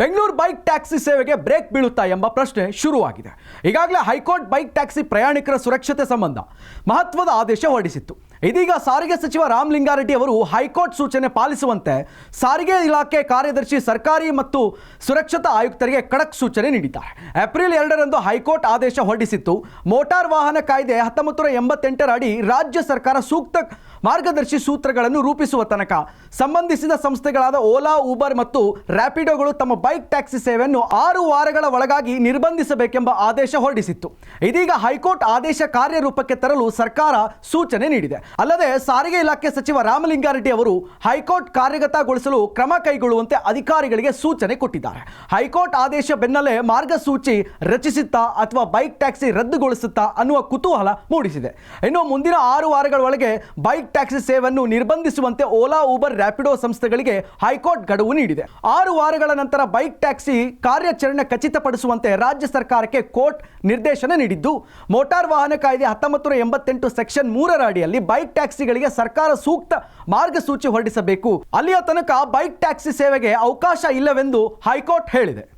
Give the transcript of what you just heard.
Bengaluru bike taxi ಸೇವೆಗೆ break ಬೀಳುತ್ತಾ ಎಂಬ ಪ್ರಶ್ನೆ ಶುರುವಾಗಿದೆ. ಈಗಾಗಲೇ ಹೈಕೋರ್ಟ್ ಬೈಕ್ ಟ್ಯಾಕ್ಸಿ ಪ್ರಯಾಣಿಕರ ಸುರಕ್ಷತೆ ಸಂಬಂಧ ಮಹತ್ವದ ಆದೇಶ ಹೊರಡಿಸಿತ್ತು. ಇದೀಗ ಸಾರಿಗೆ ಸಚಿವ ರಾಮಲಿಂಗಾರೆಡ್ಡಿ ಅವರು ಹೈಕೋರ್ಟ್ ಸೂಚನೆ ಪಾಲಿಸುವಂತೆ ಸಾರಿಗೆ ಇಲಾಖೆ ಕಾರ್ಯದರ್ಶಿ ಸರ್ಕಾರಿ ಮತ್ತು ಸುರಕ್ಷತಾ ಆಯುಕ್ತರಿಗೆ ಖಡಕ್ ಸೂಚನೆ ನೀಡಿದ್ದಾರೆ. ಏಪ್ರಿಲ್ 2ರಂದು ಹೈಕೋರ್ಟ್ ಆದೇಶ ಹೊರಡಿಸಿತ್ತು. ಮೋಟಾರ್ ವಾಹನ ಕಾಯ್ದೆ 1988ರ ಅಡಿ ರಾಜ್ಯ ಸರ್ಕಾರ ಸೂಕ್ತ ಮಾರ್ಗದರ್ಶಿ ಸೂತ್ರಗಳನ್ನು ರೂಪಿಸುವ ತನಕ ಸಂಬಂಧಿಸಿದ ಸಂಸ್ಥೆಗಳಾದ ಓಲಾ, ಊಬರ್ ಮತ್ತು ರ್ಯಾಪಿಡೋಗಳು ತಮ್ಮ ಬೈಕ್ ಟ್ಯಾಕ್ಸಿ ಸೇವೆಯನ್ನು 6 ವಾರಗಳ ಒಳಗಾಗಿ ನಿರ್ಬಂಧಿಸಬೇಕೆಂಬ ಆದೇಶ ಹೊರಡಿಸಿತ್ತು. ಇದೀಗ ಹೈಕೋರ್ಟ್ ಆದೇಶ ಕಾರ್ಯರೂಪಕ್ಕೆ ತರಲು ಸರ್ಕಾರ ಸೂಚನೆ ನೀಡಿದೆ. ಅಲ್ಲದೆ ಸಾರಿಗೆ ಇಲಾಖೆ ಸಚಿವ ರಾಮಲಿಂಗಾರೆಡ್ಡಿ ಅವರು ಹೈಕೋರ್ಟ್ ಕಾರ್ಯಗತಗೊಳಿಸಲು ಕ್ರಮ ಕೈಗೊಳ್ಳುವಂತೆ ಅಧಿಕಾರಿಗಳಿಗೆ ಸೂಚನೆ ಕೊಟ್ಟಿದ್ದಾರೆ. ಹೈಕೋರ್ಟ್ ಆದೇಶ ಬೆನ್ನಲ್ಲೇ ಮಾರ್ಗಸೂಚಿ ರಚಿಸುತ್ತಾ ಅಥವಾ ಬೈಕ್ ಟ್ಯಾಕ್ಸಿ ರದ್ದುಗೊಳಿಸುತ್ತಾ ಅನ್ನುವ ಕುತೂಹಲ ಮೂಡಿಸಿದೆ. ಇನ್ನು ಮುಂದಿನ 6 ವಾರಗಳ ಒಳಗೆ ಬೈಕ್ ಟ್ಯಾಕ್ಸಿ ಸೇವೆಯನ್ನು ನಿರ್ಬಂಧಿಸುವಂತೆ ಓಲಾ, ಊಬರ್, ರ್ಯಾಪಿಡೋ ಸಂಸ್ಥೆಗಳಿಗೆ ಹೈಕೋರ್ಟ್ ಗಡುವು ನೀಡಿದೆ. 6 ವಾರಗಳ ನಂತರ ಬೈಕ್ ಟ್ಯಾಕ್ಸಿ ಕಾರ್ಯಾಚರಣೆ ಖಚಿತಪಡಿಸುವಂತೆ ರಾಜ್ಯ ಸರ್ಕಾರಕ್ಕೆ ಕೋರ್ಟ್ ನಿರ್ದೇಶನ ನೀಡಿದ್ದು, ಮೋಟಾರ್ ವಾಹನ ಕಾಯ್ದೆ 1988 ಸೆಕ್ಷನ್ 3ರ ಅಡಿಯಲ್ಲಿ ಬೈಕ್ ಟ್ಯಾಕ್ಸಿಗಳಿಗೆ ಸರ್ಕಾರ ಸೂಕ್ತ ಮಾರ್ಗಸೂಚಿ ಹೊರಡಿಸಬೇಕು. ಅಲ್ಲಿಯ ತನಕ ಬೈಕ್ ಟ್ಯಾಕ್ಸಿ ಸೇವೆಗೆ ಅವಕಾಶ ಇಲ್ಲವೆಂದು ಹೈಕೋರ್ಟ್ ಹೇಳಿದೆ.